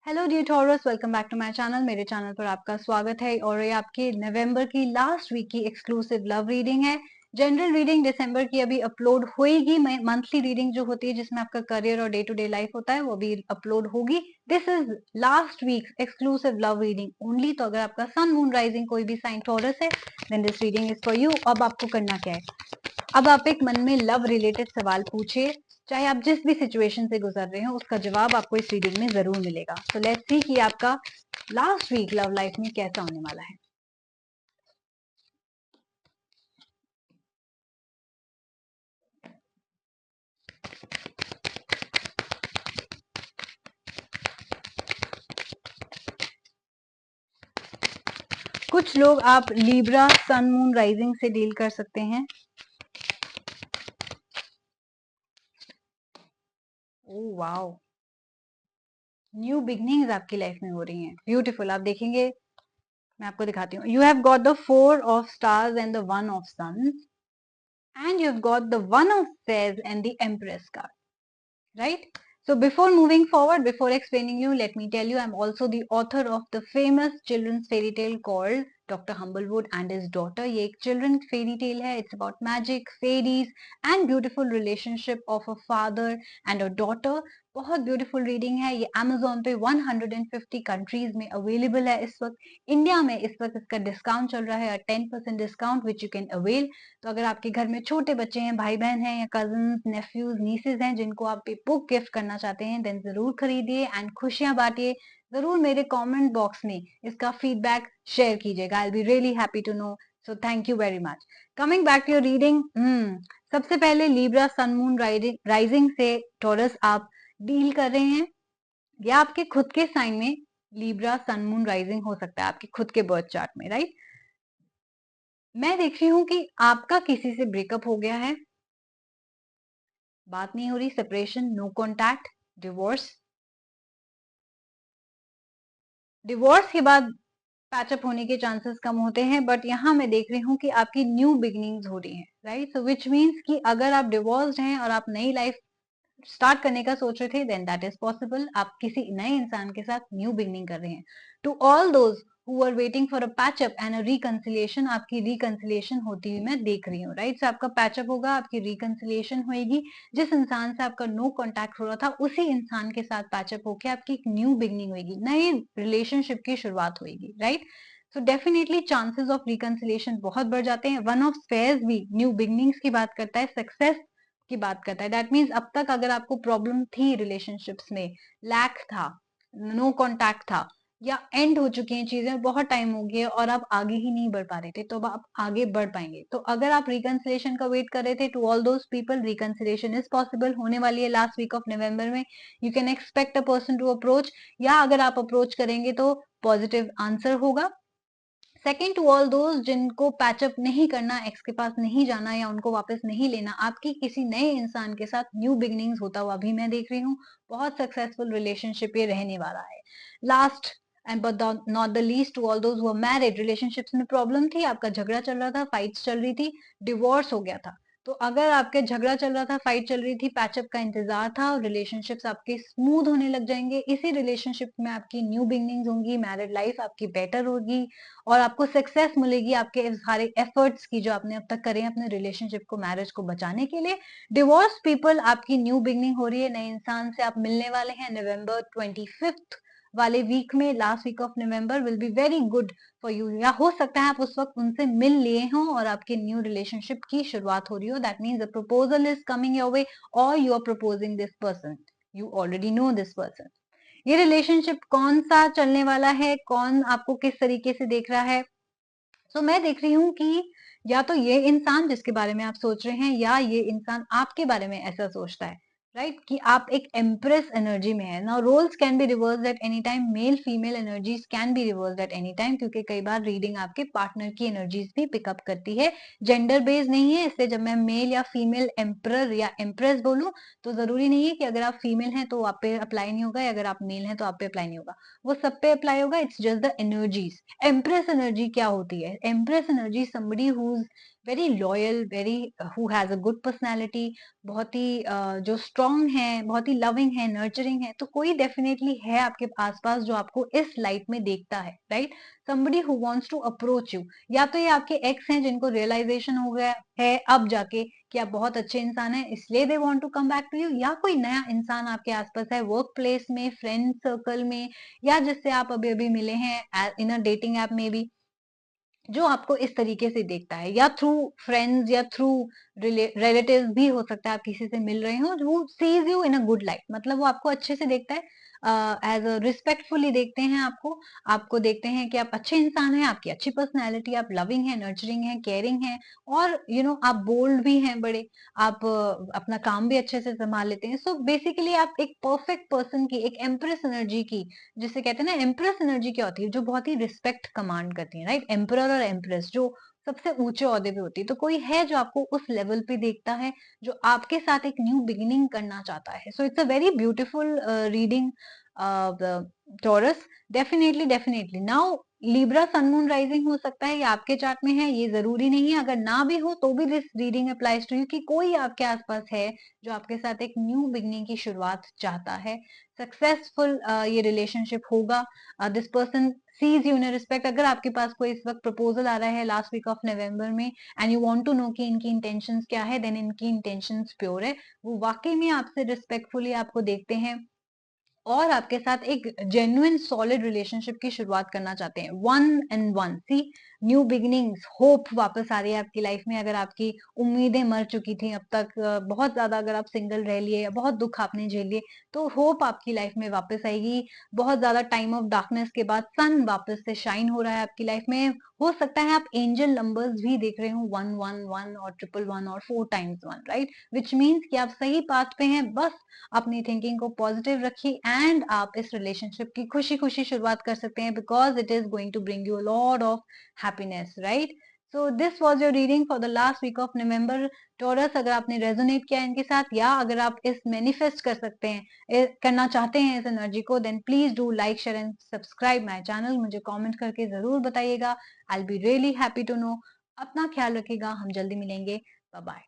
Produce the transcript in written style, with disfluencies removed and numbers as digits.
Hello dear Taurus, welcome back to my channel. मेरे channel पर आपका स्वागत है और ये आपके नवंबर की लास्ट वीक की एक्सक्लूसिव लव रीडिंग है। जनरल रीडिंग दिसंबर की अभी अपलोड होएगी। मंथली रीडिंग जो होती है जिसमें आपका करियर और डे टू डे लाइफ होता है वो भी अपलोड होगी। This is last week exclusive love reading only. तो अगर आपका सन मून राइजिंग कोई भी साइन टॉरस है then this reading is for you. अब आपको करना क्या है, अब आप एक मन में लव रिलेटेड सवाल पूछिए। चाहे आप जिस भी सिचुएशन से गुजर रहे हो उसका जवाब आपको इस रीडिंग में जरूर मिलेगा। तो लेट्स सी कि आपका लास्ट वीक लव लाइफ में कैसा होने वाला है। कुछ लोग आप लीब्रा सन मून राइजिंग से डील कर सकते हैं। ओह वाओ, न्यू बिगनिंग्स आपकी लाइफ में हो रही हैं। ब्यूटीफुल। आप देखेंगे, मैं आपको दिखाती हूँ। You have got the 4 of Stars and the 1 of Suns and you have got the 1 of Fairs and the empress card, right? So before moving forward, before explaining you, let me tell you I'm also the author of the famous children's fairy tale called Dr. Humblewood and his daughter. ये एक children's fairy tale है. It's about magic, fairies and beautiful relationship of a father and a daughter. बहुत beautiful reading है ये। Amazon पे 150 countries में available है इस वक्त। इंडिया में इस वक्त इसका डिस्काउंट चल रहा है, 10% discount which you can avail. तो अगर आपके घर में छोटे बच्चे हैं, भाई बहन हैं या कजन, नेफ्यूज, नीसेज हैं जिनको आप बुक गिफ्ट करना चाहते हैं देन जरूर खरीदिए एंड खुशियां बांटिए। जरूर मेरे कमेंट बॉक्स में इसका फीडबैक शेयर कीजिएगा। I will be really happy to know. So thank you very much. Coming back to your reading, सबसे पहले लीब्रा सन मून राइजिंग से टॉरस आप डील कर रहे हैं या आपके खुद के साइन में लीब्रा सन मून राइजिंग हो सकता है आपके खुद के बर्थ चार्ट में, राइट? मैं देख रही हूं कि आपका किसी से ब्रेकअप हो गया है, बात नहीं हो रही, separation, no contact, divorce. Divorce के बाद पैचअप होने के चांसेस कम होते हैं, बट यहाँ मैं देख रही हूँ कि आपकी न्यू बिगनिंग्स हो रही हैं, राइट? सो विच मीन्स कि अगर आप डिवोर्स्ड हैं और आप नई लाइफ स्टार्ट करने का सोच रहे थे देन दैट इज पॉसिबल। आप किसी नए इंसान के साथ न्यू बिगनिंग कर रहे हैं। To all those who are waiting for a patchup and a reconciliation, आपकी रिकंसिलिएशन होती हुई मैं देख रही हूँ, राइट? सो आपका पैचअप होगा, आपकी रिकंसिलिएशन होगी। जिस इंसान से आपका नो कॉन्टैक्ट हो रहा था उसी इंसान के साथ पैचअप होकर आपकी एक न्यू बिगनिंग होगी, नई रिलेशनशिप की शुरुआत होगी, right? So definitely chances of reconciliation बहुत बढ़ जाते हैं। 1 of Spades भी न्यू बिगनिंग्स की बात करता है, सक्सेस की बात करता है। दैट मीन्स अब तक अगर आपको प्रॉब्लम थी रिलेशनशिप्स में, लैक था, नो कॉन्टैक्ट था या एंड हो चुकी हैं चीजें, बहुत टाइम हो गया और आप आगे ही नहीं बढ़ पा रहे थे, तो अब आप आगे बढ़ पाएंगे। तो अगर आप रिकंसिलेशन का वेट कर रहे थे, to all those people reconciliation is possible, होने वाली है लास्ट वीक ऑफ नवंबर में। You can expect a person to approach, या अगर आप अप्रोच करेंगे तो पॉजिटिव आंसर होगा। सेकेंड, टू ऑल दोज जिनको पैचअप नहीं करना, एक्स के पास नहीं जाना या उनको वापस नहीं लेना, आपकी किसी नए इंसान के साथ न्यू बिगनिंग्स होता हुआ भी मैं देख रही हूँ। बहुत सक्सेसफुल रिलेशनशिप ये रहने वाला है। Last and but not the least, to all those who are married, relationships में प्रॉब्लम थी, आपका झगड़ा चल रहा था, फाइट्स चल रही थी, डिवोर्स हो गया था। तो अगर आपके झगड़ा चल रहा था, फाइट चल रही थी, पैचअप का इंतजार था और रिलेशनशिप्स आपके स्मूथ होने लग जाएंगे, इसी रिलेशनशिप में आपकी न्यू बिगनिंग्स होंगी, मैरिड लाइफ आपकी बेटर होगी और आपको सक्सेस मिलेगी आपके सारे एफर्ट्स की जो आपने अब तक करे हैं अपने रिलेशनशिप को, मैरिज को बचाने के लिए। डिवोर्स पीपल, आपकी न्यू बिगनिंग हो रही है, नए इंसान से आप मिलने वाले हैं नवंबर 25 वाले वीक में। Last week of November will be very good for you, या हो सकता है आप उस वक्त उनसे मिल लिए हों और आपके न्यू रिलेशनशिप की शुरुआत हो रही हो। That means a proposal is coming your way और you are proposing this person, you already know this person. ये रिलेशनशिप कौन सा चलने वाला है, कौन आपको किस तरीके से देख रहा है? मैं देख रही हूँ कि या तो ये इंसान जिसके बारे में आप सोच रहे हैं या ये इंसान आपके बारे में ऐसा सोचता है, राइट? कि आप एक एम्प्रेस एनर्जी में है। Now roles can be reversed at any time, male female energies can be reversed at any time, क्योंकि कई बार रीडिंग आपके पार्टनर की एनर्जीज भी पिकअप करती है। जेंडर बेस्ड नहीं है, इसलिए जब मैं मेल या फीमेल एम्प्रर या एम्प्रेस बोलूं तो जरूरी नहीं है कि अगर आप फीमेल हैं तो आप पे अप्लाई नहीं होगा या अगर आप मेल हैं तो आप पे अप्लाई नहीं होगा, वो सब पे अप्लाई होगा। It's just the energies. Empress energy क्या होती है? Empress energy somebody who very loyal, very who has a good personality, बहुत ही जो स्ट्रांग है, बहुत ही लविंग है, नर्चरिंग है, तो कोई डेफिनेटली है आपके आसपास जो आपको इस लाइट में देखता है, right? Somebody who wants to approach you, या तो ये आपके एक्स हैं जिनको रियलाइजेशन हो गया है अब जाके कि आप बहुत अच्छे इंसान हैं, इसलिए they want to come back to you, या कोई नया इंसान आपके आसपास है वर्क प्लेस में, फ्रेंड सर्कल में, या जिससे आप अभी अभी मिले हैं इन अ डेटिंग ऐप में भी, जो आपको इस तरीके से देखता है, या थ्रू फ्रेंड्स या थ्रू रिलेटिव्स भी हो सकता है, आप किसी से मिल रहे हो, वो sees you in a good light, मतलब वो आपको अच्छे से देखता है, एज अ रिस्पेक्टफुली देखते हैं आपको, आपको देखते हैं कि आप अच्छे इंसान हैं, आपकी अच्छी पर्सनैलिटी, आप लविंग है, नर्चरिंग है, केयरिंग है, और आप बोल्ड भी हैं बड़े, आप अपना काम भी अच्छे से संभाल लेते हैं, सो बेसिकली आप एक परफेक्ट पर्सन की, एक एम्प्रेस एनर्जी की, जिसे कहते हैं ना, एम्प्रेस एनर्जी क्या होती है, जो बहुत ही रिस्पेक्ट कमांड करती है, राइट? एम्परर और एम्प्रेस जो सबसे ऊंचे ओहदे पे होती है, तो कोई है जो आपको उस लेवल पे देखता है, जो आपके साथ एक न्यू बिगिनिंग करना चाहता है, so it's a very beautiful reading, Taurus, definitely definitely. Now Libra sun moon rising हो सकता है ये आपके चार्ट में है, ये जरूरी नहीं है, अगर ना भी हो तो भी this reading applies to you, कि कोई आपके आसपास है जो आपके साथ एक न्यू बिगिनिंग की शुरुआत चाहता है, सक्सेसफुल ये रिलेशनशिप होगा, this person sees you in respect. अगर आपके पास कोई इस वक्त प्रपोजल आ रहा है लास्ट वीक ऑफ नवंबर में, and you want to know कि इनकी इंटेंशंस क्या है, देन इनकी इंटेंशंस प्योर है, वो वाकई में आपसे रिस्पेक्टफुली आपको देखते हैं और आपके साथ एक जेन्युइन सॉलिड रिलेशनशिप की शुरुआत करना चाहते हैं, one and one. See, new beginnings, hope वापस आ रही है आपकी लाइफ में, अगर आपकी उम्मीदें मर चुकी थी अब तक, बहुत ज्यादा अगर आप सिंगल रह लिए या बहुत दुख आपने झेल लिए, तो होप आपकी लाइफ में वापस आएगी, बहुत ज्यादा टाइम ऑफ डार्कनेस के बाद सन वापस से शाइन हो रहा है आपकी लाइफ में, हो सकता है आप एंजल नंबर्स भी देख रहे हो, 111 और 111 और 4 टाइम्स 1, राइट? विच मीन्स कि आप सही पाथ पे हैं, बस अपनी थिंकिंग को पॉजिटिव रखिए एंड आप इस रिलेशनशिप की खुशी खुशी शुरुआत कर सकते हैं, because it is going to bring you lot of happiness, right? So this was your reading for the last week of November, Taurus. अगर आपने रेजोनेट किया इनके साथ, या अगर आप इस मैनिफेस्ट कर सकते हैं, करना चाहते हैं इस एनर्जी को, then please do like share and subscribe my channel, मुझे कॉमेंट करके जरूर बताइएगा, I will be really happy to know. अपना ख्याल रखिएगा, हम जल्दी मिलेंगे, बाय बाय।